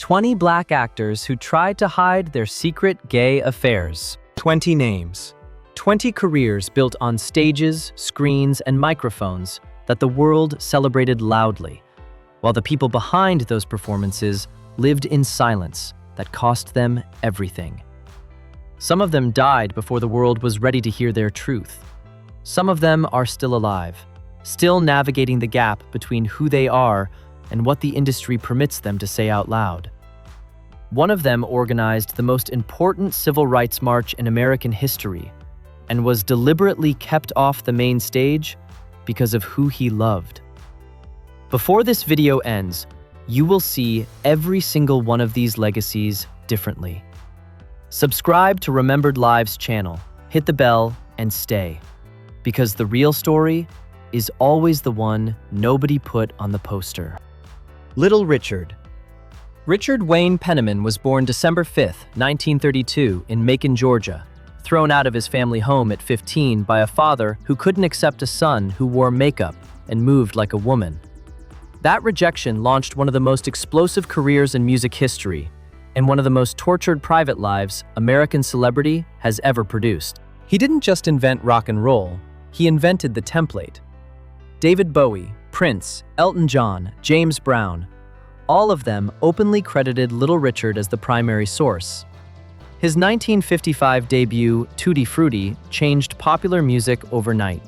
20 black actors who tried to hide their secret gay affairs. 20 names. 20 careers built on stages, screens, and microphones that the world celebrated loudly, while the people behind those performances lived in silence that cost them everything. Some of them died before the world was ready to hear their truth. Some of them are still alive, still navigating the gap between who they are and what the industry permits them to say out loud. One of them organized the most important civil rights march in American history and was deliberately kept off the main stage because of who he loved. Before this video ends, you will see every single one of these legacies differently. Subscribe to Remembered Lives channel, hit the bell, and stay, because the real story is always the one nobody put on the poster. Little Richard. Richard Wayne Penniman was born December 5, 1932, in Macon, Georgia, thrown out of his family home at 15 by a father who couldn't accept a son who wore makeup and moved like a woman. That rejection launched one of the most explosive careers in music history and one of the most tortured private lives American celebrity has ever produced. He didn't just invent rock and roll, he invented the template. David Bowie, Prince, Elton John, James Brown, all of them openly credited Little Richard as the primary source. His 1955 debut, Tutti Frutti, changed popular music overnight.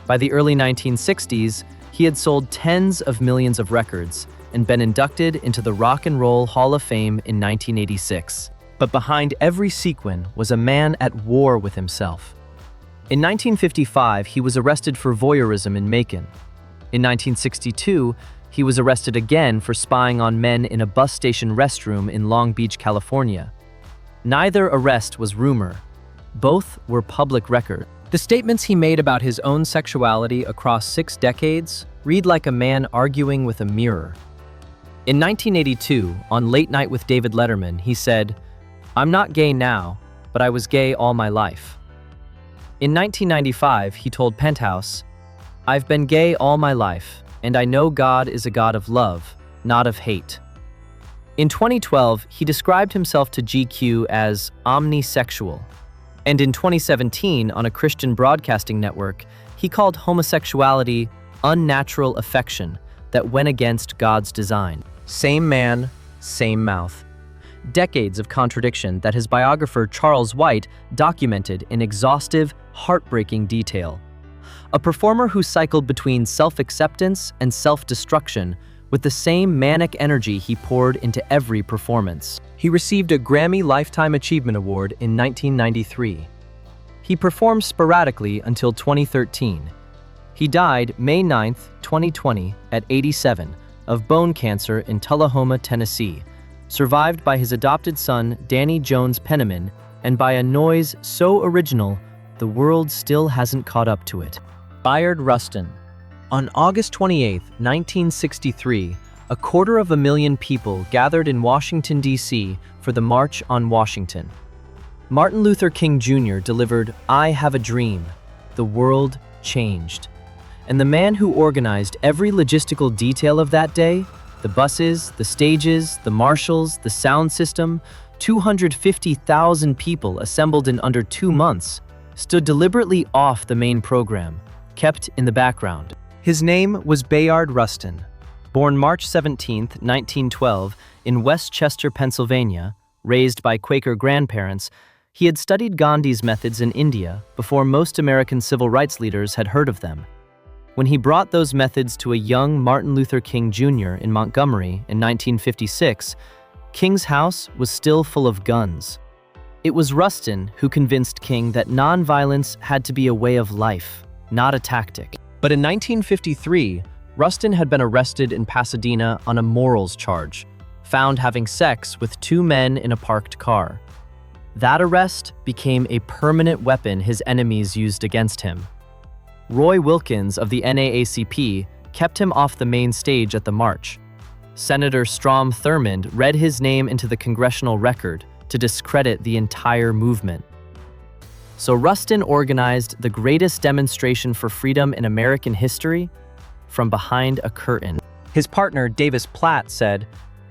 By the early 1960s, he had sold tens of millions of records and been inducted into the Rock and Roll Hall of Fame in 1986. But behind every sequin was a man at war with himself. In 1955, he was arrested for voyeurism in Macon. In 1962, he was arrested again for spying on men in a bus station restroom in Long Beach, California. Neither arrest was rumor. Both were public record. The statements he made about his own sexuality across 6 decades read like a man arguing with a mirror. In 1982, on Late Night with David Letterman, he said, "I'm not gay now, but I was gay all my life." In 1995, he told Penthouse, "I've been gay all my life, and I know God is a God of love, not of hate." In 2012, he described himself to GQ as omnisexual. And in 2017, on a Christian broadcasting network, he called homosexuality unnatural affection that went against God's design. Same man, same mouth. Decades of contradiction that his biographer Charles White documented in exhaustive, heartbreaking detail. A performer who cycled between self-acceptance and self-destruction with the same manic energy he poured into every performance. He received a Grammy Lifetime Achievement Award in 1993. He performed sporadically until 2013. He died May 9, 2020, at 87, of bone cancer in Tullahoma, Tennessee, survived by his adopted son, Danny Jones Penniman, and by a noise so original, the world still hasn't caught up to it. Bayard Rustin. On August 28, 1963, 250,000 people gathered in Washington, D.C. for the March on Washington. Martin Luther King Jr. delivered "I Have a Dream." The world changed. And the man who organized every logistical detail of that day, the buses, the stages, the marshals, the sound system, 250,000 people assembled in under 2 months, stood deliberately off the main program, kept in the background. His name was Bayard Rustin. Born March 17, 1912, in Westchester, Pennsylvania, raised by Quaker grandparents, he had studied Gandhi's methods in India before most American civil rights leaders had heard of them. When he brought those methods to a young Martin Luther King Jr. in Montgomery in 1956, King's house was still full of guns. It was Rustin who convinced King that nonviolence had to be a way of life, not a tactic. But in 1953, Rustin had been arrested in Pasadena on a morals charge, found having sex with 2 men in a parked car. That arrest became a permanent weapon his enemies used against him. Roy Wilkins of the NAACP kept him off the main stage at the march. Senator Strom Thurmond read his name into the congressional record to discredit the entire movement. So Rustin organized the greatest demonstration for freedom in American history from behind a curtain. His partner, Davis Platt, said,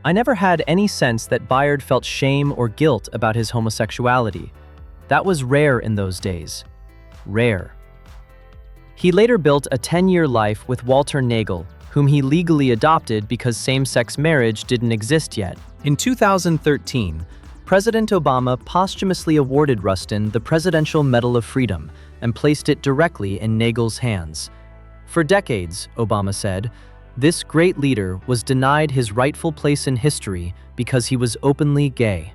I never had any sense that Bayard felt shame or guilt about his homosexuality. That was rare in those days. Rare. He later built a 10-year life with Walter Nagel, whom he legally adopted because same-sex marriage didn't exist yet. In 2013, President Obama posthumously awarded Rustin the Presidential Medal of Freedom and placed it directly in Nagel's hands. For decades, Obama said, this great leader was denied his rightful place in history because he was openly gay.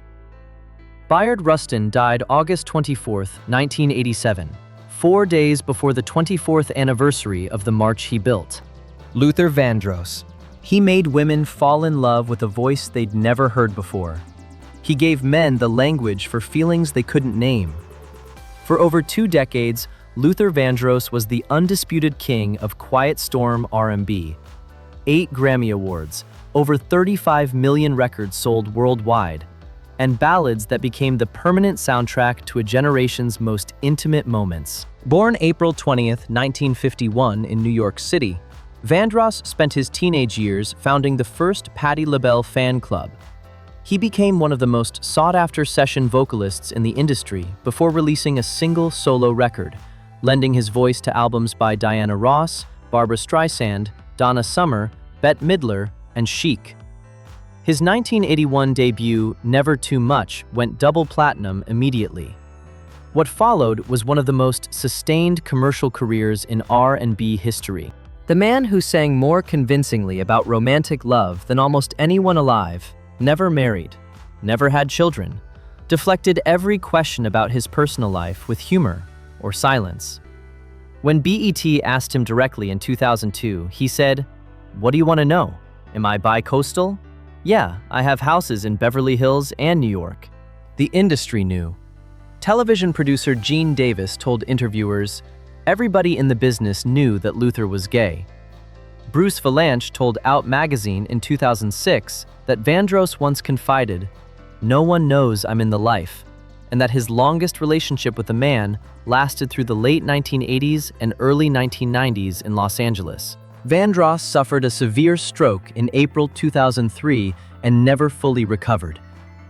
Bayard Rustin died August 24, 1987, 4 days before the 24th anniversary of the march he built. Luther Vandross. He made women fall in love with a voice they'd never heard before. He gave men the language for feelings they couldn't name. For over 2 decades, Luther Vandross was the undisputed king of Quiet Storm R&B. 8 Grammy Awards, over 35 million records sold worldwide, and ballads that became the permanent soundtrack to a generation's most intimate moments. Born April 20th, 1951 in New York City, Vandross spent his teenage years founding the first Patti LaBelle fan club. He became one of the most sought-after session vocalists in the industry before releasing a single solo record, lending his voice to albums by Diana Ross, Barbra Streisand, Donna Summer, Bette Midler, and Chic. His 1981 debut, Never Too Much, went double platinum immediately. What followed was one of the most sustained commercial careers in R&B history. The man who sang more convincingly about romantic love than almost anyone alive, never married, never had children, deflected every question about his personal life with humor or silence. When BET asked him directly in 2002, he said, "What do you want to know? Am I bi-coastal? Yeah, I have houses in Beverly Hills and New York." The industry knew. Television producer Gene Davis told interviewers, "Everybody in the business knew that Luther was gay." Bruce Valanche told Out magazine in 2006 that Vandross once confided, "No one knows I'm in the life," and that his longest relationship with a man lasted through the late 1980s and early 1990s in Los Angeles. Vandross suffered a severe stroke in April 2003 and never fully recovered.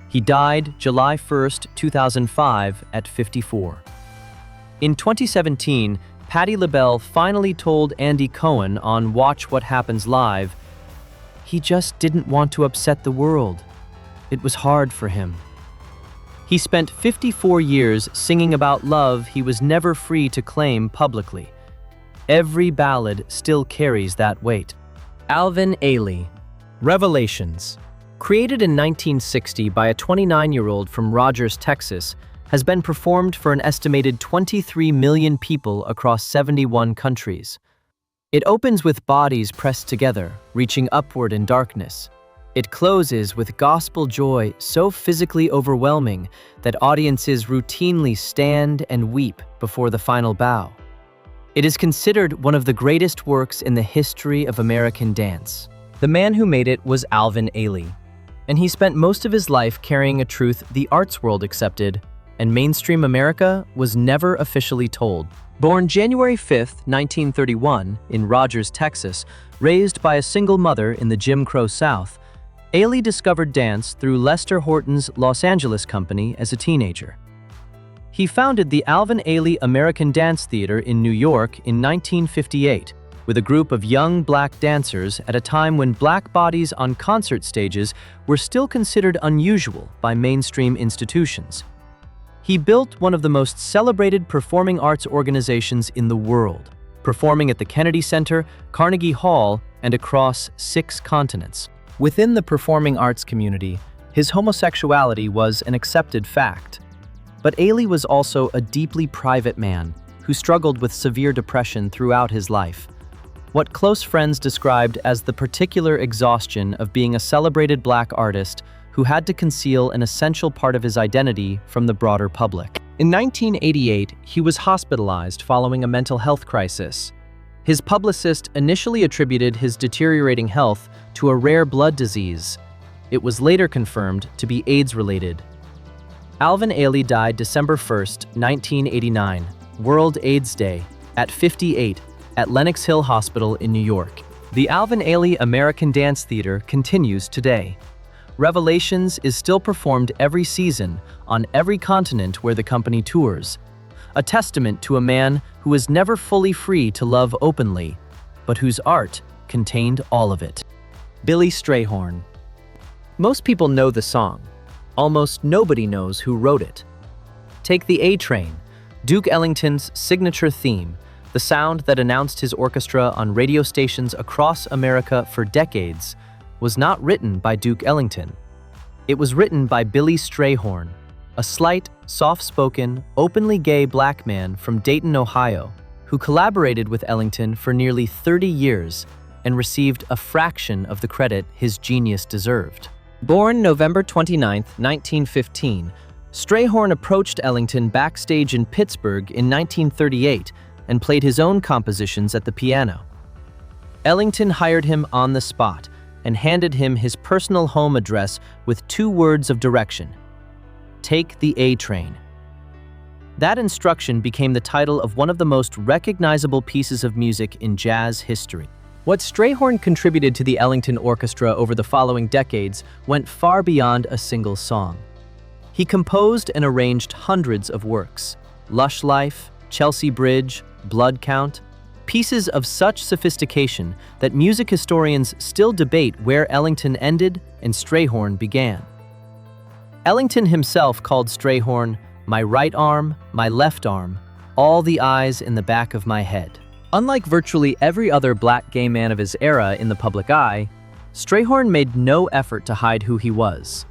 He died July 1, 2005 at 54. In 2017, Patti LaBelle finally told Andy Cohen on Watch What Happens Live, "He just didn't want to upset the world. It was hard for him." He spent 54 years singing about love he was never free to claim publicly. Every ballad still carries that weight. Alvin Ailey. Revelations. Created in 1960 by a 29-year-old from Rogers, Texas, has been performed for an estimated 23 million people across 71 countries. It opens with bodies pressed together, reaching upward in darkness. It closes with gospel joy so physically overwhelming that audiences routinely stand and weep before the final bow. It is considered one of the greatest works in the history of American dance. The man who made it was Alvin Ailey, and he spent most of his life carrying a truth the arts world accepted and mainstream America was never officially told. Born January 5, 1931, in Rogers, Texas, raised by a single mother in the Jim Crow South, Ailey discovered dance through Lester Horton's Los Angeles company as a teenager. He founded the Alvin Ailey American Dance Theater in New York in 1958, with a group of young black dancers at a time when black bodies on concert stages were still considered unusual by mainstream institutions. He built one of the most celebrated performing arts organizations in the world, performing at the Kennedy Center, Carnegie Hall, and across 6 continents. Within the performing arts community, his homosexuality was an accepted fact. But Ailey was also a deeply private man who struggled with severe depression throughout his life. What close friends described as the particular exhaustion of being a celebrated black artist who had to conceal an essential part of his identity from the broader public. In 1988, he was hospitalized following a mental health crisis. His publicist initially attributed his deteriorating health to a rare blood disease. It was later confirmed to be AIDS-related. Alvin Ailey died December 1, 1989, World AIDS Day, at 58, at Lenox Hill Hospital in New York. The Alvin Ailey American Dance Theater continues today. Revelations is still performed every season on every continent where the company tours, a testament to a man who was never fully free to love openly, but whose art contained all of it. Billy Strayhorn. Most people know the song. Almost nobody knows who wrote it. Take the A Train, Duke Ellington's signature theme, the sound that announced his orchestra on radio stations across America for decades, was not written by Duke Ellington. It was written by Billy Strayhorn, a slight, soft-spoken, openly gay black man from Dayton, Ohio, who collaborated with Ellington for nearly 30 years and received a fraction of the credit his genius deserved. Born November 29, 1915, Strayhorn approached Ellington backstage in Pittsburgh in 1938 and played his own compositions at the piano. Ellington hired him on the spot and handed him his personal home address with 2 words of direction: "Take the A Train." That instruction became the title of one of the most recognizable pieces of music in jazz history. What Strayhorn contributed to the Ellington Orchestra over the following decades went far beyond a single song. He composed and arranged hundreds of works: Lush Life, Chelsea Bridge, Blood Count, pieces of such sophistication that music historians still debate where Ellington ended and Strayhorn began. Ellington himself called Strayhorn "my right arm, my left arm, all the eyes in the back of my head." Unlike virtually every other black gay man of his era in the public eye, Strayhorn made no effort to hide who he was.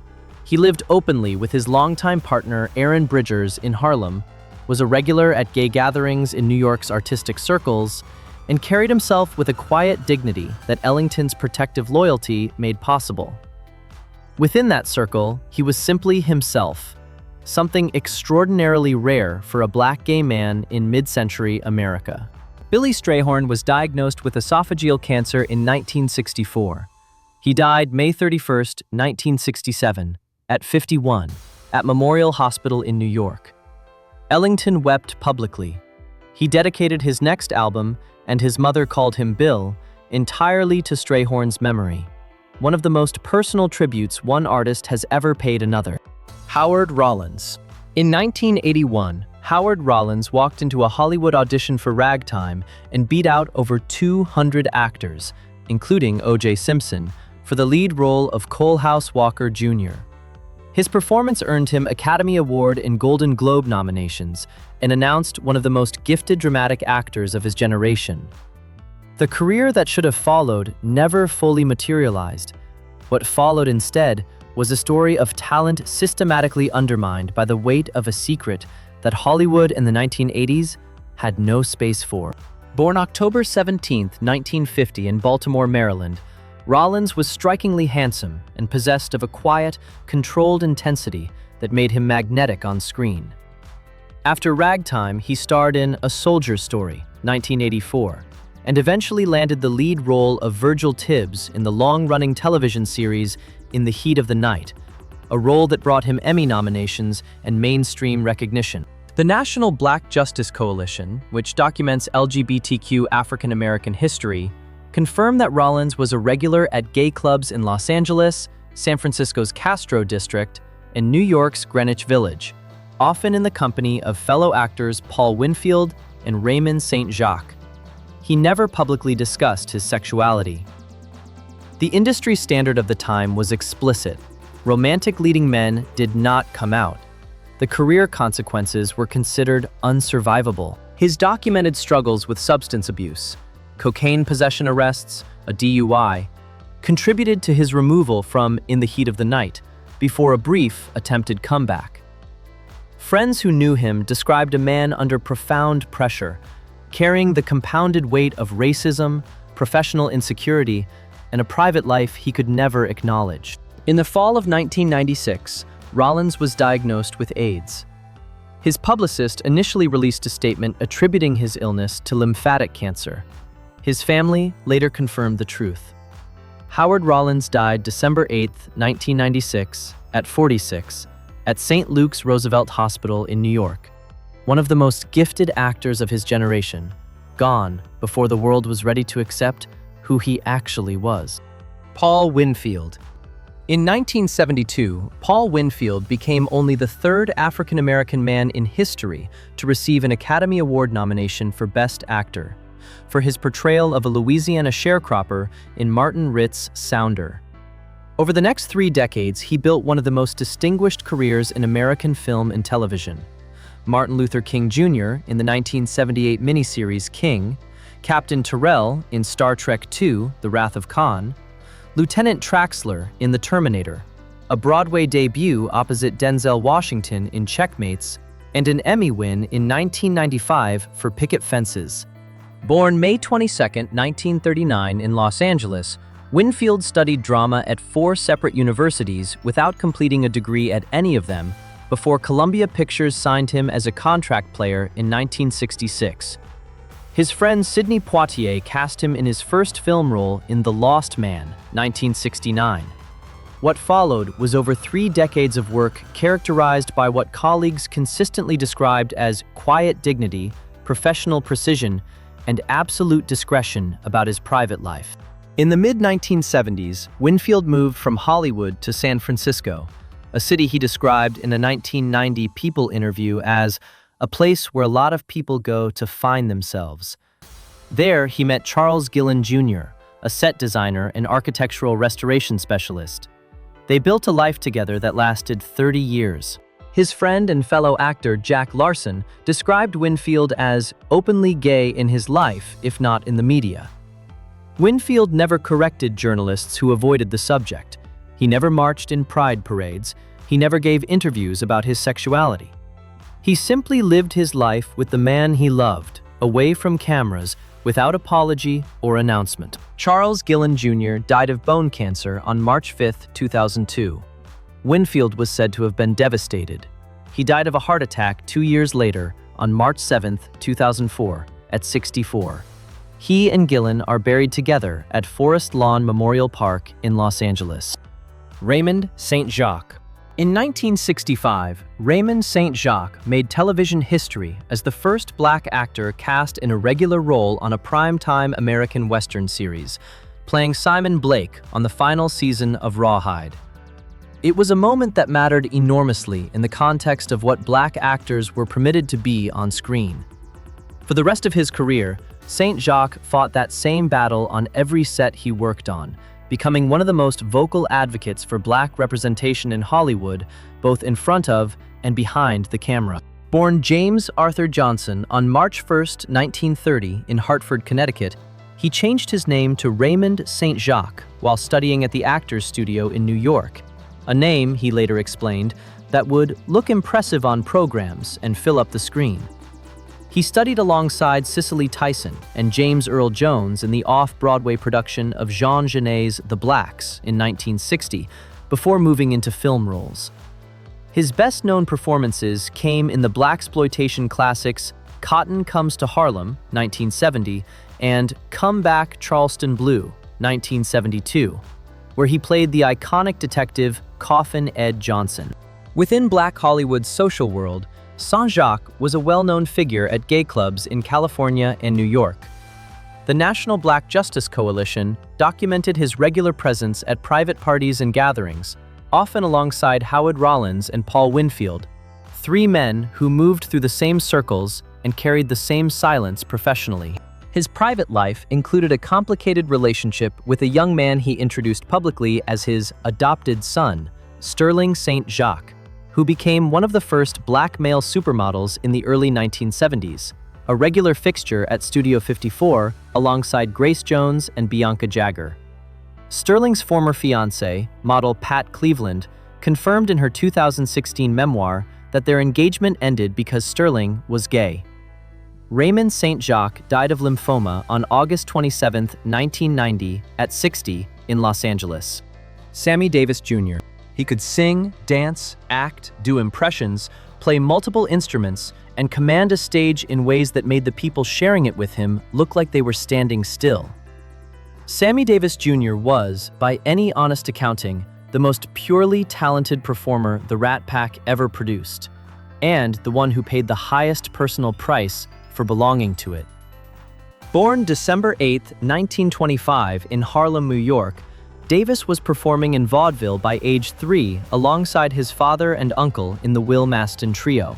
He lived openly with his longtime partner Aaron Bridgers in Harlem, was a regular at gay gatherings in New York's artistic circles, and carried himself with a quiet dignity that Ellington's protective loyalty made possible. Within that circle, he was simply himself, something extraordinarily rare for a black gay man in mid-century America. Billy Strayhorn was diagnosed with esophageal cancer in 1964. He died May 31, 1967, at 51, at Memorial Hospital in New York. Ellington wept publicly. He dedicated his next album, and his mother called him Bill, entirely to Strayhorn's memory, one of the most personal tributes one artist has ever paid another. Howard Rollins. In 1981, Howard Rollins walked into a Hollywood audition for Ragtime and beat out over 200 actors, including O.J. Simpson, for the lead role of Coalhouse Walker Jr. His performance earned him Academy Award and Golden Globe nominations and announced one of the most gifted dramatic actors of his generation. The career that should have followed never fully materialized. What followed instead was a story of talent systematically undermined by the weight of a secret that Hollywood in the 1980s had no space for. Born October 17, 1950 in Baltimore, Maryland, Rollins was strikingly handsome and possessed of a quiet, controlled intensity that made him magnetic on screen. After Ragtime, he starred in A Soldier's Story, 1984, and eventually landed the lead role of Virgil Tibbs in the long-running television series In the Heat of the Night, a role that brought him Emmy nominations and mainstream recognition. The National Black Justice Coalition, which documents LGBTQ African American history, confirmed that Rollins was a regular at gay clubs in Los Angeles, San Francisco's Castro District, and New York's Greenwich Village, often in the company of fellow actors Paul Winfield and Raymond St. Jacques. He never publicly discussed his sexuality. The industry standard of the time was explicit. Romantic leading men did not come out. The career consequences were considered unsurvivable. His documented struggles with substance abuse, cocaine possession arrests, a DUI, contributed to his removal from In the Heat of the Night before a brief attempted comeback. Friends who knew him described a man under profound pressure, carrying the compounded weight of racism, professional insecurity, and a private life he could never acknowledge. In the fall of 1996, Rollins was diagnosed with AIDS. His publicist initially released a statement attributing his illness to lymphatic cancer. His family later confirmed the truth. Howard Rollins died December 8, 1996, at 46, at St. Luke's Roosevelt Hospital in New York. One of the most gifted actors of his generation, gone before the world was ready to accept who he actually was. Paul Winfield. In 1972, Paul Winfield became only the third African-American man in history to receive an Academy Award nomination for Best Actor, for his portrayal of a Louisiana sharecropper in Martin Ritt's Sounder. Over the next 3 decades, he built one of the most distinguished careers in American film and television. Martin Luther King Jr. in the 1978 miniseries King, Captain Tyrrell in Star Trek II: The Wrath of Khan, Lieutenant Traxler in The Terminator, a Broadway debut opposite Denzel Washington in Checkmates, and an Emmy win in 1995 for Picket Fences. Born May 22, 1939 in Los Angeles, Winfield studied drama at 4 separate universities without completing a degree at any of them before Columbia Pictures signed him as a contract player in 1966. His friend Sidney Poitier cast him in his first film role in The Lost Man, 1969. What followed was over 3 decades of work characterized by what colleagues consistently described as quiet dignity, professional precision, and absolute discretion about his private life. In the mid-1970s, Winfield moved from Hollywood to San Francisco, a city he described in a 1990 People interview as a place where a lot of people go to find themselves. There, he met Charles Gillen Jr., a set designer and architectural restoration specialist. They built a life together that lasted 30 years. His friend and fellow actor Jacques Larson described Winfield as openly gay in his life, if not in the media. Winfield never corrected journalists who avoided the subject. He never marched in pride parades. He never gave interviews about his sexuality. He simply lived his life with the man he loved, away from cameras, without apology or announcement. Charles Gillen Jr. died of bone cancer on March 5, 2002. Winfield was said to have been devastated. He died of a heart attack 2 years later, on March 7, 2004, at 64. He and Gillen are buried together at Forest Lawn Memorial Park in Los Angeles. Raymond St. Jacques. In 1965, Raymond St. Jacques made television history as the first black actor cast in a regular role on a primetime American Western series, playing Simon Blake on the final season of Rawhide. It was a moment that mattered enormously in the context of what black actors were permitted to be on screen. For the rest of his career, St. Jacques fought that same battle on every set he worked on, becoming one of the most vocal advocates for black representation in Hollywood, both in front of and behind the camera. Born James Arthur Johnson on March 1, 1930 in Hartford, Connecticut, he changed his name to Raymond St. Jacques while studying at the Actors Studio in New York, a name, he later explained, that would look impressive on programs and fill up the screen. He studied alongside Cicely Tyson and James Earl Jones in the off-Broadway production of Jean Genet's The Blacks in 1960, before moving into film roles. His best-known performances came in the blaxploitation classics Cotton Comes to Harlem, 1970, and Come Back, Charleston Blue, 1972, where he played the iconic detective Coffin Ed Johnson. Within Black Hollywood's social world, St. Jacques was a well-known figure at gay clubs in California and New York. The National Black Justice Coalition documented his regular presence at private parties and gatherings, often alongside Howard Rollins and Paul Winfield, 3 men who moved through the same circles and carried the same silence professionally. His private life included a complicated relationship with a young man he introduced publicly as his adopted son, Sterling St. Jacques, who became one of the first black male supermodels in the early 1970s, a regular fixture at Studio 54 alongside Grace Jones and Bianca Jagger. Sterling's former fiancée, model Pat Cleveland, confirmed in her 2016 memoir that their engagement ended because Sterling was gay. Raymond St. Jacques died of lymphoma on August 27, 1990, at 60 in Los Angeles. Sammy Davis Jr. He could sing, dance, act, do impressions, play multiple instruments, and command a stage in ways that made the people sharing it with him look like they were standing still. Sammy Davis Jr. was, by any honest accounting, the most purely talented performer the Rat Pack ever produced, and the one who paid the highest personal price for belonging to it. Born December 8, 1925 in Harlem, New York, Davis was performing in vaudeville by age 3 alongside his father and uncle in the Will Maston Trio.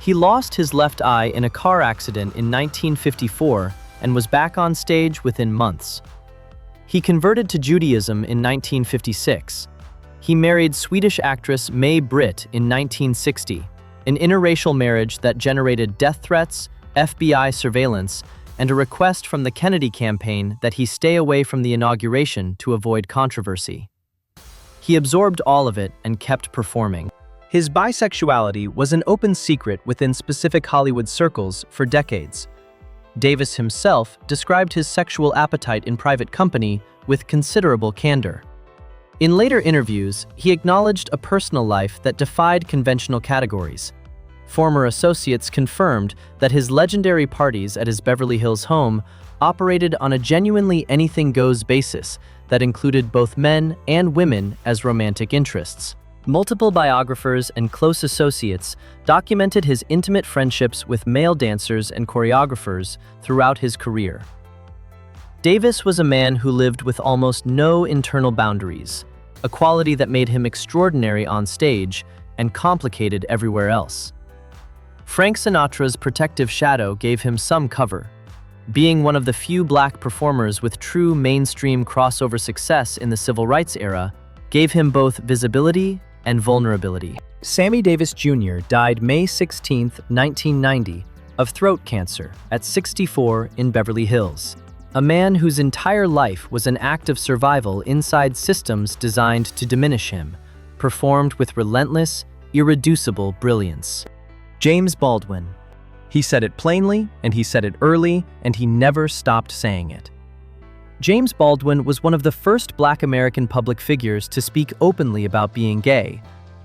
He lost his left eye in a car accident in 1954 and was back on stage within months. He converted to Judaism in 1956. He married Swedish actress May Britt in 1960, an interracial marriage that generated death threats, FBI surveillance, and a request from the Kennedy campaign that he stay away from the inauguration to avoid controversy. He absorbed all of it and kept performing. His bisexuality was an open secret within specific Hollywood circles for decades. Davis himself described his sexual appetite in private company with considerable candor. In later interviews, he acknowledged a personal life that defied conventional categories. Former associates confirmed that his legendary parties at his Beverly Hills home operated on a genuinely anything-goes basis that included both men and women as romantic interests. Multiple biographers and close associates documented his intimate friendships with male dancers and choreographers throughout his career. Davis was a man who lived with almost no internal boundaries, a quality that made him extraordinary on stage and complicated everywhere else. Frank Sinatra's protective shadow gave him some cover. Being one of the few black performers with true mainstream crossover success in the civil rights era gave him both visibility and vulnerability. Sammy Davis Jr. died May 16, 1990, of throat cancer at 64 in Beverly Hills. A man whose entire life was an act of survival inside systems designed to diminish him, performed with relentless, irreducible brilliance. James Baldwin. He said it plainly, and he said it early, and he never stopped saying it. James Baldwin was one of the first Black American public figures to speak openly about being gay,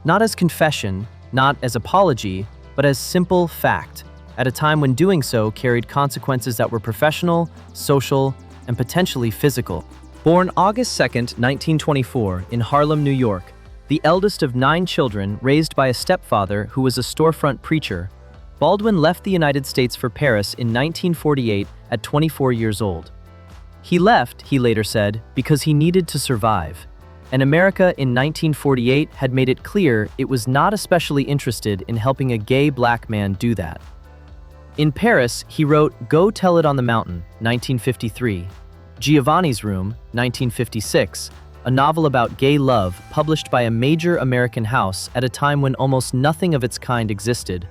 not as confession, not as apology, but as simple fact, at a time when doing so carried consequences that were professional, social, and potentially physical. Born August 2, 1924, in Harlem, New York, the eldest of 9 children raised by a stepfather who was a storefront preacher, Baldwin left the United States for Paris in 1948 at 24 years old. He left, he later said, because he needed to survive, and America in 1948 had made it clear it was not especially interested in helping a gay black man do that. In Paris, he wrote Go Tell It on the Mountain, 1953, Giovanni's Room, 1956, a novel about gay love published by a major American house at a time when almost nothing of its kind existed,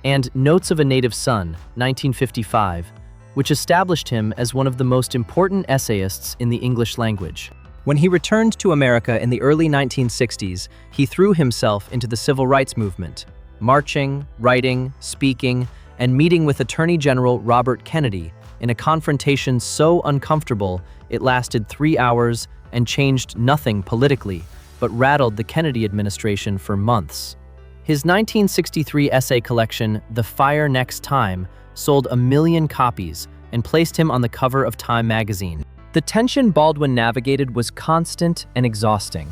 and Notes of a Native Son, 1955, which established him as one of the most important essayists in the English language. When he returned to America in the early 1960s, he threw himself into the civil rights movement, marching, writing, speaking, and meeting with Attorney General Robert Kennedy in a confrontation so uncomfortable it lasted 3 hours and changed nothing politically, but rattled the Kennedy administration for months. His 1963 essay collection, The Fire Next Time, sold 1 million copies and placed him on the cover of Time magazine. The tension Baldwin navigated was constant and exhausting.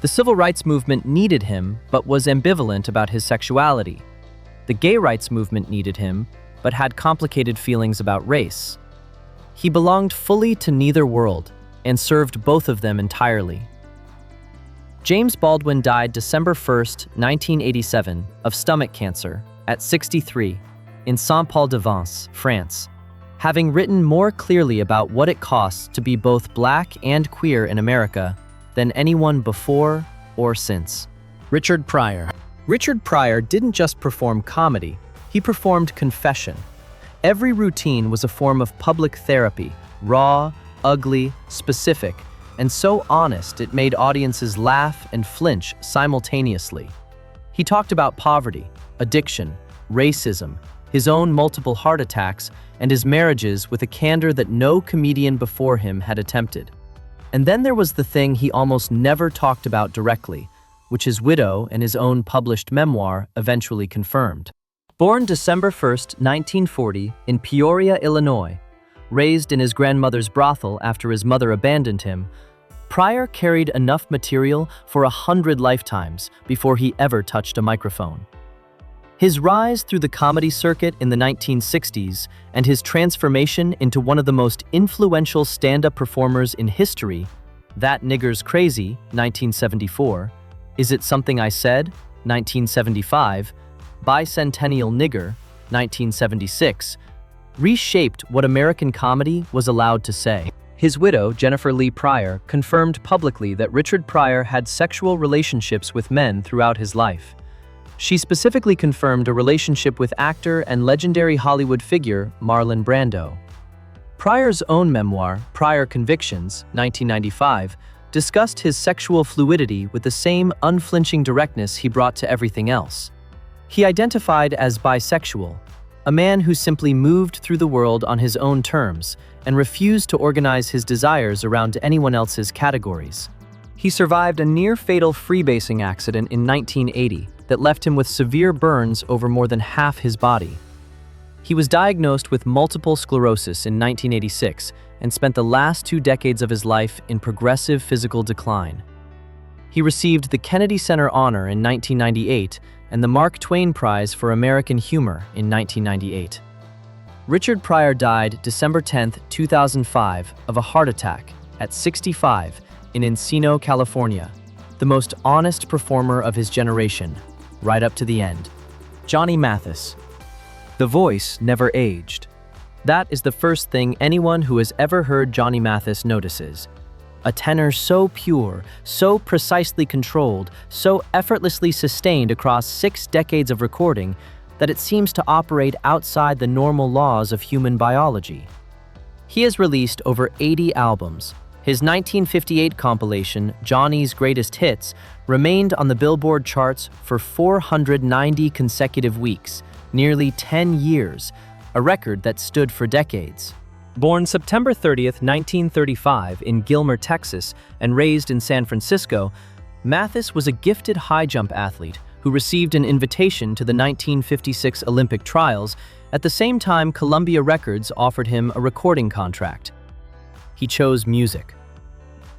The civil rights movement needed him, but was ambivalent about his sexuality. The gay rights movement needed him, but had complicated feelings about race. He belonged fully to neither world and served both of them entirely. James Baldwin died December 1, 1987, of stomach cancer at 63 in Saint-Paul-de-Vence, France, having written more clearly about what it costs to be both black and queer in America than anyone before or since. Richard Pryor. Richard Pryor didn't just perform comedy, he performed confession. Every routine was a form of public therapy, raw, ugly, specific, and so honest it made audiences laugh and flinch simultaneously. He talked about poverty, addiction, racism, his own multiple heart attacks, and his marriages with a candor that no comedian before him had attempted. And then there was the thing he almost never talked about directly, which his widow and his own published memoir eventually confirmed. Born December 1, 1940, in Peoria, Illinois, raised in his grandmother's brothel after his mother abandoned him, Pryor carried enough material for 100 lifetimes before he ever touched a microphone. His rise through the comedy circuit in the 1960s and his transformation into one of the most influential stand-up performers in history That Nigger's Crazy, 1974, Is It Something I Said, 1975, Bicentennial Nigger, 1976, reshaped what American comedy was allowed to say. His widow, Jennifer Lee Pryor, confirmed publicly that Richard Pryor had sexual relationships with men throughout his life. She specifically confirmed a relationship with actor and legendary Hollywood figure Marlon Brando. Pryor's own memoir, Pryor Convictions, 1995, discussed his sexual fluidity with the same unflinching directness he brought to everything else. He identified as bisexual, a man who simply moved through the world on his own terms and refused to organize his desires around anyone else's categories. He survived a near-fatal freebasing accident in 1980 that left him with severe burns over more than half his body. He was diagnosed with multiple sclerosis in 1986 and spent the last 2 decades of his life in progressive physical decline. He received the Kennedy Center Honor in 1998 and the Mark Twain Prize for American Humor in 1998. Richard Pryor died December 10, 2005, of a heart attack at 65 in Encino, California, the most honest performer of his generation, right up to the end. Johnny Mathis. The voice never aged. That is the first thing anyone who has ever heard Johnny Mathis notices. A tenor so pure, so precisely controlled, so effortlessly sustained across 6 decades of recording that it seems to operate outside the normal laws of human biology. He has released over 80 albums. His 1958 compilation, Johnny's Greatest Hits, remained on the Billboard charts for 490 consecutive weeks, nearly 10 years, a record that stood for decades. Born September 30, 1935 in Gilmer, Texas, and raised in San Francisco, Mathis was a gifted high jump athlete who received an invitation to the 1956 Olympic trials at the same time Columbia Records offered him a recording contract. He chose music.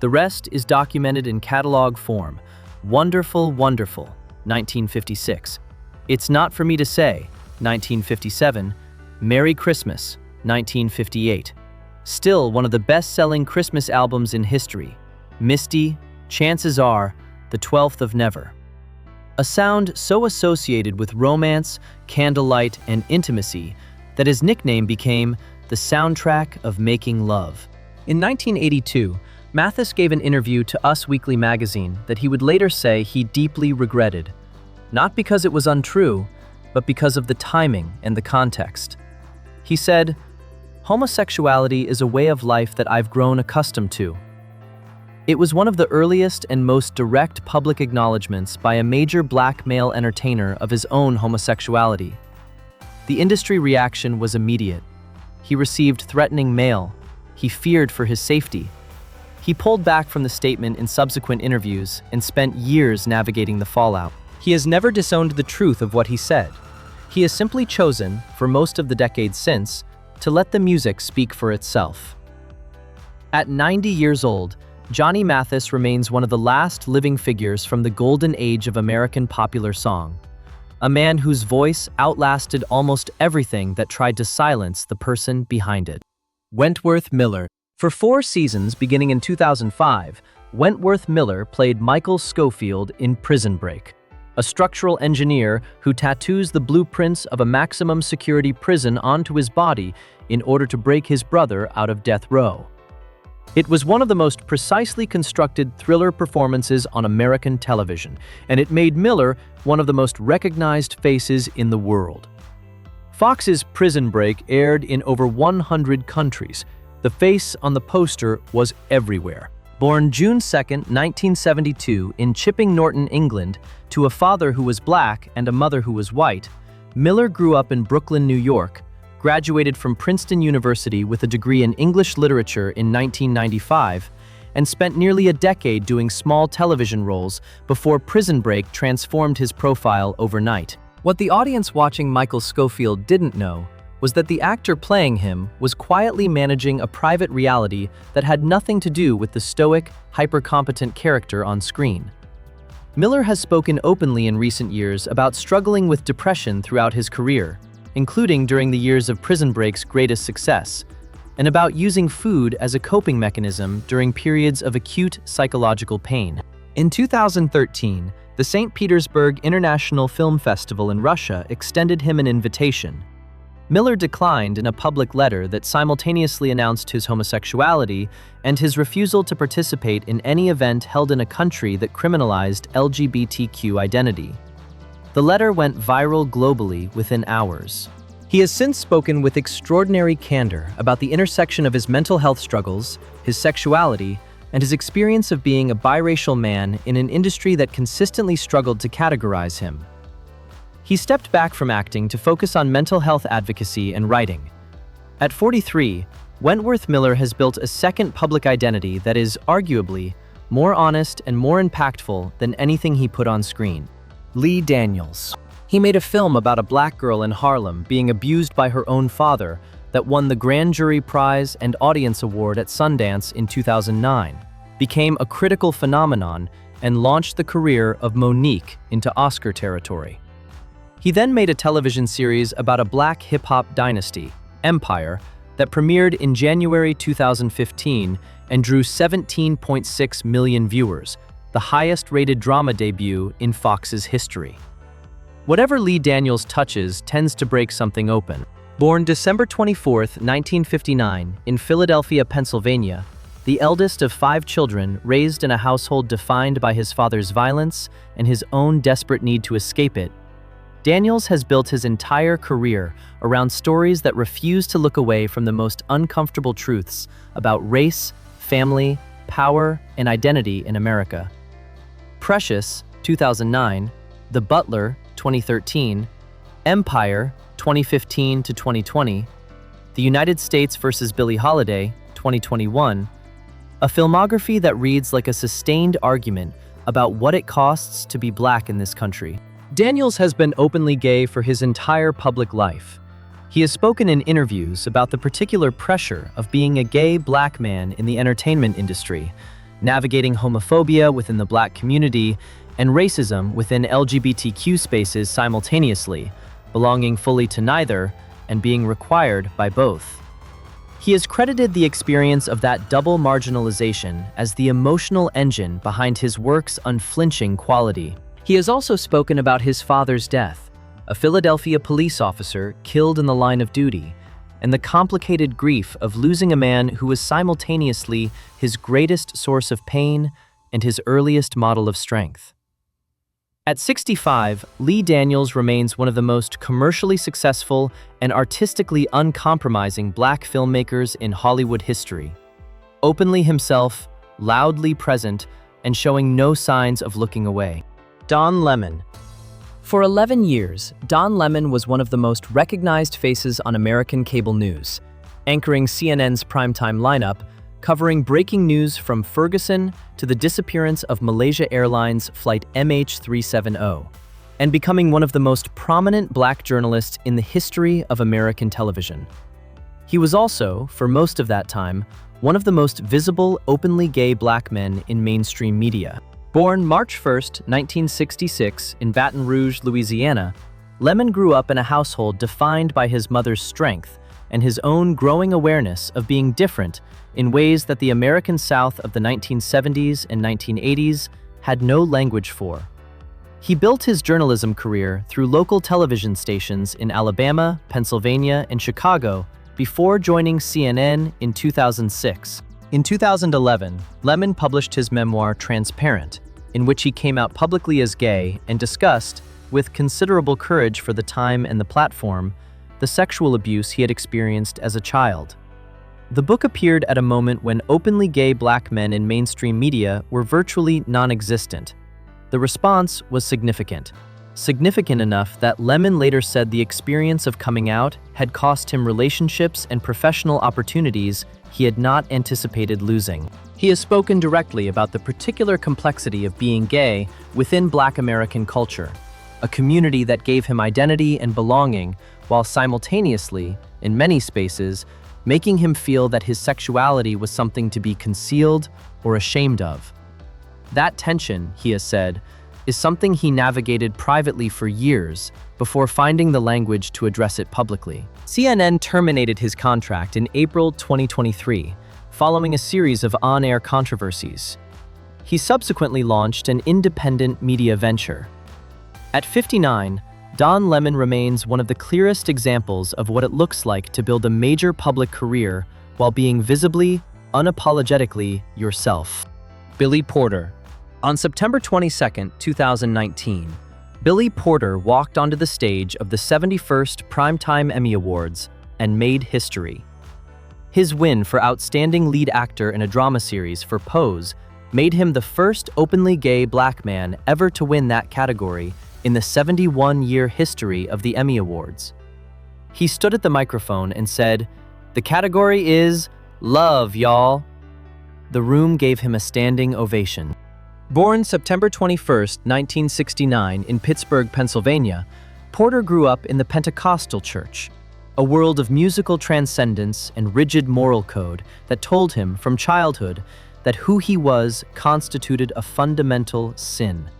The rest is documented in catalog form. Wonderful, Wonderful, 1956. It's Not For Me to Say, 1957. Merry Christmas, 1958. Still one of the best-selling Christmas albums in history. Misty, Chances Are, The 12th of Never. A sound so associated with romance, candlelight, and intimacy that his nickname became the soundtrack of making love. In 1982, Mathis gave an interview to Us Weekly magazine that he would later say he deeply regretted, not because it was untrue, but because of the timing and the context. He said, "Homosexuality is a way of life that I've grown accustomed to. It was one of the earliest and most direct public acknowledgments by a major black male entertainer of his own homosexuality. The industry reaction was immediate. He received threatening mail. He feared for his safety. He pulled back from the statement in subsequent interviews and spent years navigating the fallout. He has never disowned the truth of what he said. He has simply chosen, for most of the decades since, to let the music speak for itself." At 90 years old, Johnny Mathis remains one of the last living figures from the golden age of American popular song. A man whose voice outlasted almost everything that tried to silence the person behind it. Wentworth Miller. For 4 seasons beginning in 2005, Wentworth Miller played Michael Schofield in Prison Break, a structural engineer who tattoos the blueprints of a maximum security prison onto his body in order to break his brother out of death row. It was one of the most precisely constructed thriller performances on American television, and it made Miller one of the most recognized faces in the world. Fox's Prison Break aired in over 100 countries. The face on the poster was everywhere. Born June 2, 1972 in Chipping Norton, England, to a father who was black and a mother who was white, Miller grew up in Brooklyn, New York, graduated from Princeton University with a degree in English literature in 1995, and spent nearly a decade doing small television roles before Prison Break transformed his profile overnight. What the audience watching Michael Schofield didn't know was that the actor playing him was quietly managing a private reality that had nothing to do with the stoic, hyper-competent character on screen. Miller has spoken openly in recent years about struggling with depression throughout his career, including during the years of Prison Break's greatest success. and about using food as a coping mechanism during periods of acute psychological pain. In 2013, the St. Petersburg International Film Festival in Russia extended him an invitation. Miller declined in a public letter that simultaneously announced his homosexuality and his refusal to participate in any event held in a country that criminalized LGBTQ identity. The letter went viral globally within hours. He has since spoken with extraordinary candor about the intersection of his mental health struggles, his sexuality, and his experience of being a biracial man in an industry that consistently struggled to categorize him. He stepped back from acting to focus on mental health advocacy and writing. At 43, Wentworth Miller has built a second public identity that is, arguably, more honest and more impactful than anything he put on screen. Lee Daniels. He made a film about a black girl in Harlem being abused by her own father that won the Grand Jury Prize and Audience Award at Sundance in 2009, became a critical phenomenon, and launched the career of Monique into Oscar territory. He then made a television series about a black hip-hop dynasty, Empire, that premiered in January 2015 and drew 17.6 million viewers, the highest-rated drama debut in Fox's history. Whatever Lee Daniels touches tends to break something open. Born December 24, 1959, in Philadelphia, Pennsylvania, the eldest of 5 children raised in a household defined by his father's violence and his own desperate need to escape it, Daniels has built his entire career around stories that refuse to look away from the most uncomfortable truths about race, family, power, and identity in America. Precious, 2009, The Butler, 2013, Empire, 2015 to 2020, The United States vs. Billie Holiday, 2021, a filmography that reads like a sustained argument about what it costs to be black in this country. Daniels has been openly gay for his entire public life. He has spoken in interviews about the particular pressure of being a gay black man in the entertainment industry, navigating homophobia within the black community and racism within LGBTQ spaces simultaneously, belonging fully to neither and being required by both. He has credited the experience of that double marginalization as the emotional engine behind his work's unflinching quality. He has also spoken about his father's death, a Philadelphia police officer killed in the line of duty, and the complicated grief of losing a man who was simultaneously his greatest source of pain and his earliest model of strength. At 65, Lee Daniels remains one of the most commercially successful and artistically uncompromising black filmmakers in Hollywood history. Openly himself, loudly present, and showing no signs of looking away. Don Lemon. For 11 years, Don Lemon was one of the most recognized faces on American cable news, anchoring CNN's primetime lineup, covering breaking news from Ferguson to the disappearance of Malaysia Airlines Flight MH370, and becoming one of the most prominent black journalists in the history of American television. He was also, for most of that time, one of the most visible openly gay black men in mainstream media. Born March 1, 1966, in Baton Rouge, Louisiana, Lemon grew up in a household defined by his mother's strength and his own growing awareness of being different in ways that the American South of the 1970s and 1980s had no language for. He built his journalism career through local television stations in Alabama, Pennsylvania, and Chicago before joining CNN in 2006. In 2011, Lemon published his memoir Transparent, in which he came out publicly as gay and discussed, with considerable courage for the time and the platform, the sexual abuse he had experienced as a child. The book appeared at a moment when openly gay black men in mainstream media were virtually non-existent. The response was significant enough that Lemon later said the experience of coming out had cost him relationships and professional opportunities he had not anticipated losing. He has spoken directly about the particular complexity of being gay within Black American culture, a community that gave him identity and belonging while simultaneously, in many spaces, making him feel that his sexuality was something to be concealed or ashamed of. That tension, he has said, is something he navigated privately for years before finding the language to address it publicly. CNN terminated his contract in April 2023, following a series of on-air controversies. He subsequently launched an independent media venture. At 59, Don Lemon remains one of the clearest examples of what it looks like to build a major public career while being visibly, unapologetically yourself. Billy Porter. On September 22, 2019, Billy Porter walked onto the stage of the 71st Primetime Emmy Awards and made history. His win for Outstanding Lead Actor in a Drama Series for Pose made him the first openly gay black man ever to win that category in the 71-year history of the Emmy Awards. He stood at the microphone and said, "The category is love, y'all." The room gave him a standing ovation. Born September 21, 1969 in Pittsburgh, Pennsylvania, Porter grew up in the Pentecostal church, a world of musical transcendence and rigid moral code that told him from childhood that who he was constituted a fundamental sin.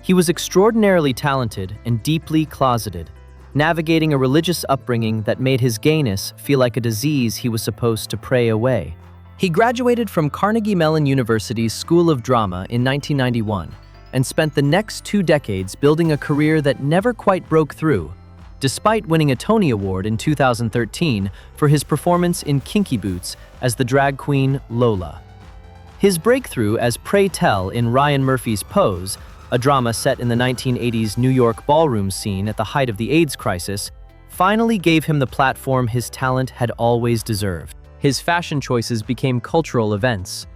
He was extraordinarily talented and deeply closeted, navigating a religious upbringing that made his gayness feel like a disease he was supposed to pray away. He graduated from Carnegie Mellon University's School of Drama in 1991 and spent the next 2 decades building a career that never quite broke through, despite winning a Tony Award in 2013 for his performance in Kinky Boots as the drag queen Lola. His breakthrough as Pray Tell in Ryan Murphy's Pose, a drama set in the 1980s New York ballroom scene at the height of the AIDS crisis, finally gave him the platform his talent had always deserved. His fashion choices became cultural events.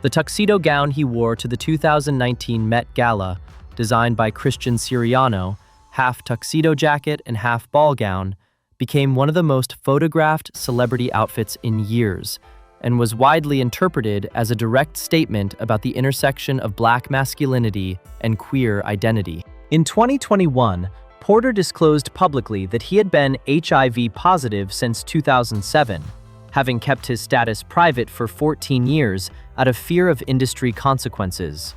The tuxedo gown he wore to the 2019 Met Gala, designed by Christian Siriano, half tuxedo jacket and half ball gown, became one of the most photographed celebrity outfits in years, and was widely interpreted as a direct statement about the intersection of black masculinity and queer identity. In 2021, Porter disclosed publicly that he had been HIV positive since 2007, having kept his status private for 14 years out of fear of industry consequences.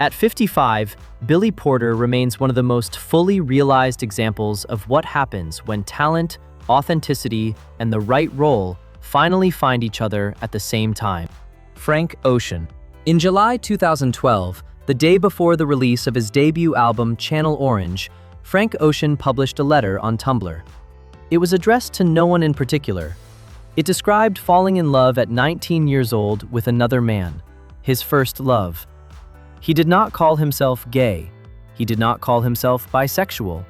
At 55, Billy Porter remains one of the most fully realized examples of what happens when talent, authenticity, and the right role finally find each other at the same time. Frank Ocean. In July 2012, the day before the release of his debut album Channel Orange, Frank Ocean published a letter on Tumblr. It was addressed to no one in particular. It described falling in love at 19 years old with another man, his first love. He did not call himself gay. He did not call himself bisexual.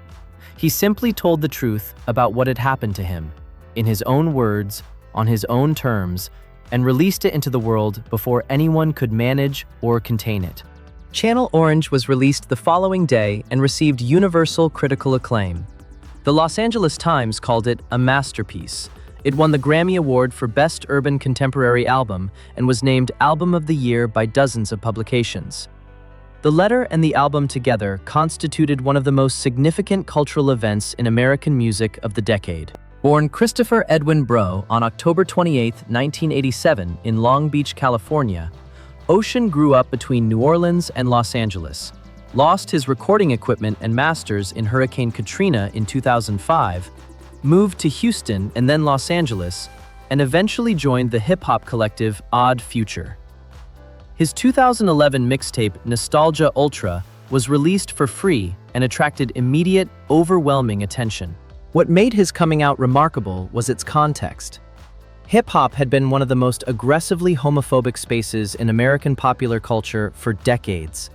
He simply told the truth about what had happened to him, in his own words, on his own terms, and released it into the world before anyone could manage or contain it. Channel Orange was released the following day and received universal critical acclaim. The Los Angeles Times called it a masterpiece. It won the Grammy Award for Best Urban Contemporary Album and was named Album of the Year by dozens of publications. The letter and the album together constituted one of the most significant cultural events in American music of the decade. Born Christopher Edwin Breaux on October 28, 1987 in Long Beach, California, Ocean grew up between New Orleans and Los Angeles, lost his recording equipment and masters in Hurricane Katrina in 2005, moved to Houston and then Los Angeles, and eventually joined the hip-hop collective Odd Future. His 2011 mixtape Nostalgia Ultra was released for free and attracted immediate, overwhelming attention. What made his coming out remarkable was its context. Hip-hop had been one of the most aggressively homophobic spaces in American popular culture for decades.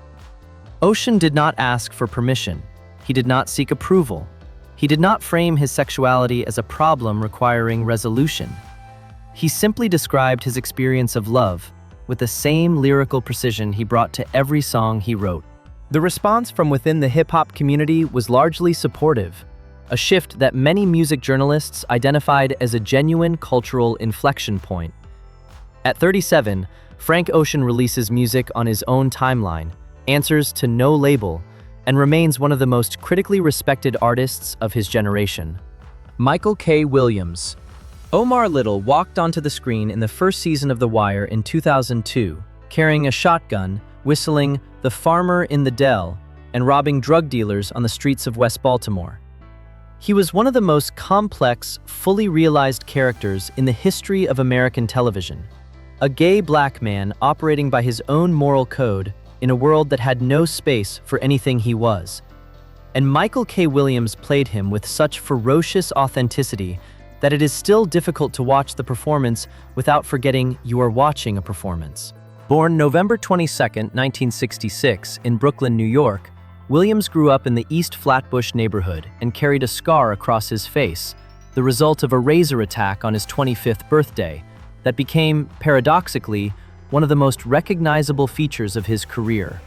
Ocean did not ask for permission. He did not seek approval. He did not frame his sexuality as a problem requiring resolution. He simply described his experience of love with the same lyrical precision he brought to every song he wrote. The response from within the hip-hop community was largely supportive, a shift that many music journalists identified as a genuine cultural inflection point. At 37, Frank Ocean releases music on his own timeline, answers to no label, and remains one of the most critically respected artists of his generation. Michael K. Williams. Omar Little walked onto the screen in the first season of The Wire in 2002, carrying a shotgun, whistling "The Farmer in the Dell" and robbing drug dealers on the streets of West Baltimore. He was one of the most complex, fully realized characters in the history of American television. A gay black man operating by his own moral code in a world that had no space for anything he was. And Michael K. Williams played him with such ferocious authenticity that it is still difficult to watch the performance without forgetting you are watching a performance. Born November 22, 1966, in Brooklyn, New York, Williams grew up in the East Flatbush neighborhood and carried a scar across his face, the result of a razor attack on his 25th birthday that became, paradoxically, one of the most recognizable features of his career.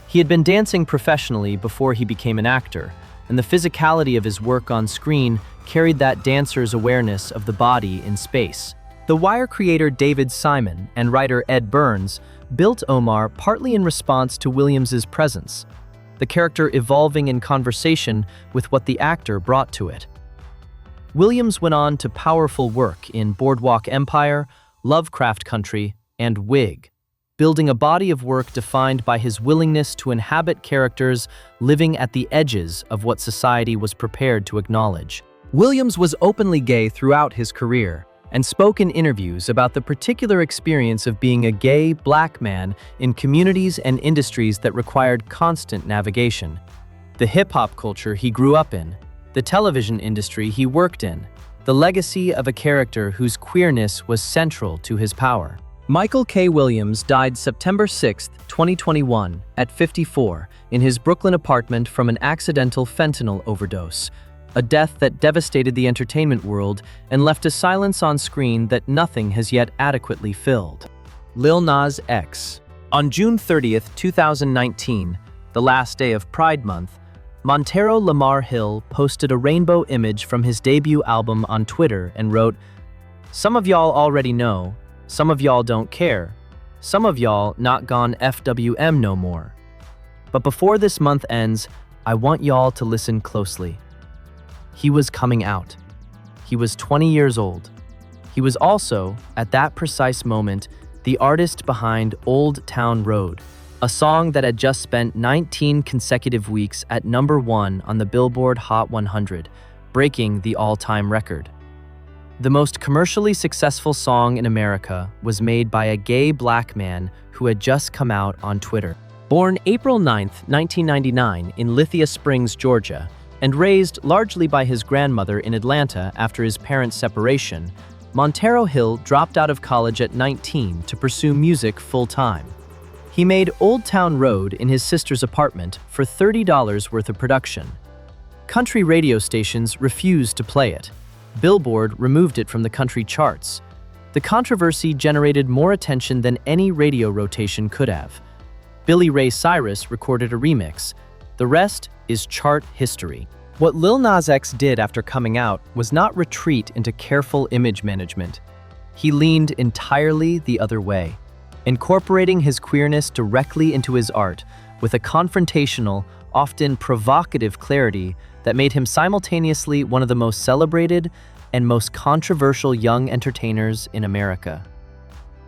He had been dancing professionally before he became an actor, and the physicality of his work on screen carried that dancer's awareness of the body in space. The Wire creator David Simon and writer Ed Burns built Omar partly in response to Williams's presence, the character evolving in conversation with what the actor brought to it. Williams went on to powerful work in Boardwalk Empire, Lovecraft Country, and Wig, building a body of work defined by his willingness to inhabit characters living at the edges of what society was prepared to acknowledge. Williams was openly gay throughout his career and spoke in interviews about the particular experience of being a gay black man in communities and industries that required constant navigation. The hip-hop culture he grew up in, the television industry he worked in, the legacy of a character whose queerness was central to his power. Michael K. Williams died September 6, 2021, at 54, in his Brooklyn apartment from an accidental fentanyl overdose, a death that devastated the entertainment world and left a silence on screen that nothing has yet adequately filled. Lil Nas X. On June 30, 2019, the last day of Pride Month, Montero Lamar Hill posted a rainbow image from his debut album on Twitter and wrote, "Some of y'all already know, some of y'all don't care, some of y'all not gone FWM no more. But before this month ends, I want y'all to listen closely." He was coming out. He was 20 years old. He was also, at that precise moment, the artist behind Old Town Road, a song that had just spent 19 consecutive weeks at #1 on the Billboard Hot 100, breaking the all-time record. The most commercially successful song in America was made by a gay black man who had just come out on Twitter. Born April 9, 1999, in Lithia Springs, Georgia, and raised largely by his grandmother in Atlanta after his parents' separation, Montero Hill dropped out of college at 19 to pursue music full-time. He made Old Town Road in his sister's apartment for $30 worth of production. Country radio stations refused to play it. Billboard removed it from the country charts. The controversy generated more attention than any radio rotation could have. Billy Ray Cyrus recorded a remix. The rest is chart history. What Lil Nas X did after coming out was not retreat into careful image management. He leaned entirely the other way, incorporating his queerness directly into his art with a confrontational, often provocative clarity that made him simultaneously one of the most celebrated and most controversial young entertainers in America.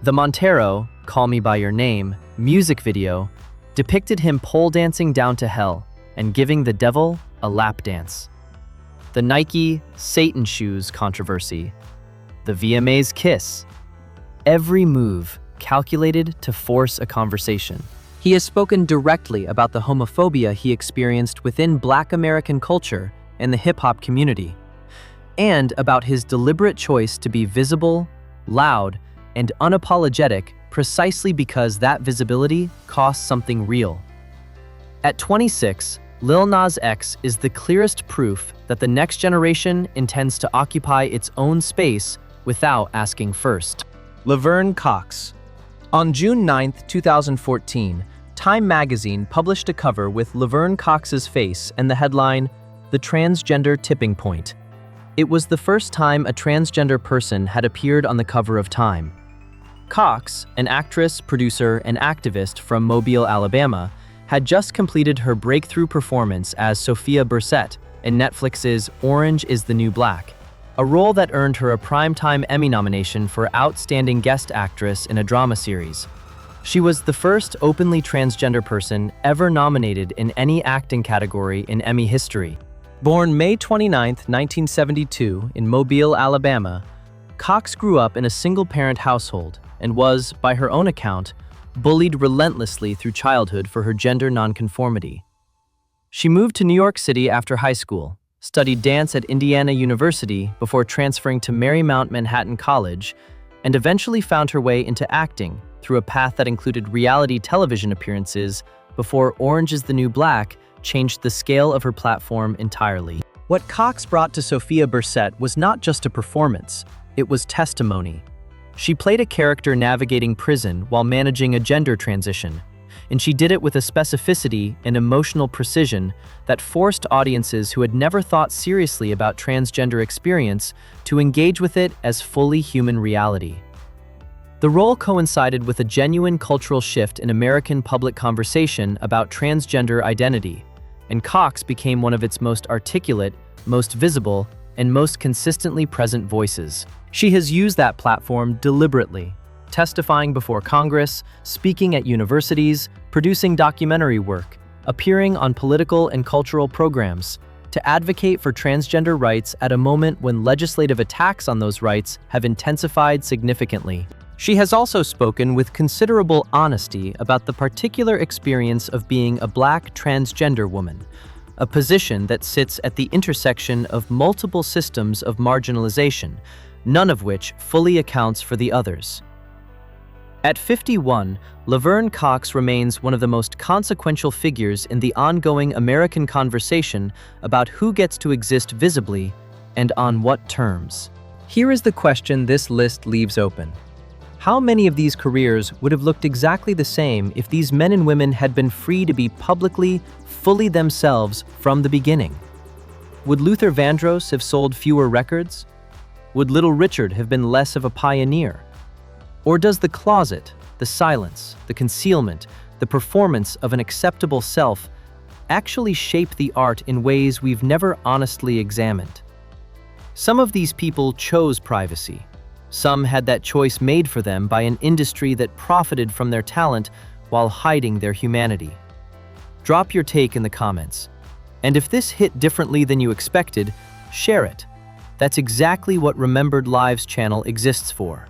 The Montero, Call Me By Your Name, music video depicted him pole dancing down to hell and giving the devil a lap dance. The Nike Satan shoes controversy, the VMA's kiss, every move calculated to force a conversation. He has spoken directly about the homophobia he experienced within Black American culture and the hip-hop community, and about his deliberate choice to be visible, loud, and unapologetic precisely because that visibility costs something real. At 26, Lil Nas X is the clearest proof that the next generation intends to occupy its own space without asking first. Laverne Cox. On June 9, 2014, Time magazine published a cover with Laverne Cox's face and the headline, "The Transgender Tipping Point." It was the first time a transgender person had appeared on the cover of Time. Cox, an actress, producer, and activist from Mobile, Alabama, had just completed her breakthrough performance as Sophia Bursette in Netflix's Orange is the New Black, a role that earned her a Primetime Emmy nomination for Outstanding Guest Actress in a Drama Series. She was the first openly transgender person ever nominated in any acting category in Emmy history. Born May 29, 1972, in Mobile, Alabama, Cox grew up in a single-parent household and was, by her own account, bullied relentlessly through childhood for her gender nonconformity. She moved to New York City after high school, studied dance at Indiana University before transferring to Marymount Manhattan College, and eventually found her way into acting through a path that included reality television appearances before Orange is the New Black changed the scale of her platform entirely. What Cox brought to Sophia Bursette was not just a performance, it was testimony. She played a character navigating prison while managing a gender transition, and she did it with a specificity and emotional precision that forced audiences who had never thought seriously about transgender experience to engage with it as fully human reality. The role coincided with a genuine cultural shift in American public conversation about transgender identity, and Cox became one of its most articulate, most visible, and most consistently present voices. She has used that platform deliberately, testifying before Congress, speaking at universities, producing documentary work, appearing on political and cultural programs, to advocate for transgender rights at a moment when legislative attacks on those rights have intensified significantly. She has also spoken with considerable honesty about the particular experience of being a Black transgender woman, a position that sits at the intersection of multiple systems of marginalization, none of which fully accounts for the others. At 51, Laverne Cox remains one of the most consequential figures in the ongoing American conversation about who gets to exist visibly and on what terms. Here is the question this list leaves open. How many of these careers would have looked exactly the same if these men and women had been free to be publicly, fully themselves from the beginning? Would Luther Vandross have sold fewer records? Would Little Richard have been less of a pioneer? Or does the closet, the silence, the concealment, the performance of an acceptable self actually shape the art in ways we've never honestly examined? Some of these people chose privacy. Some had that choice made for them by an industry that profited from their talent while hiding their humanity. Drop your take in the comments. And if this hit differently than you expected, share it. That's exactly what Remembered Lives channel exists for.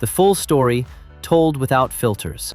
The full story, told without filters.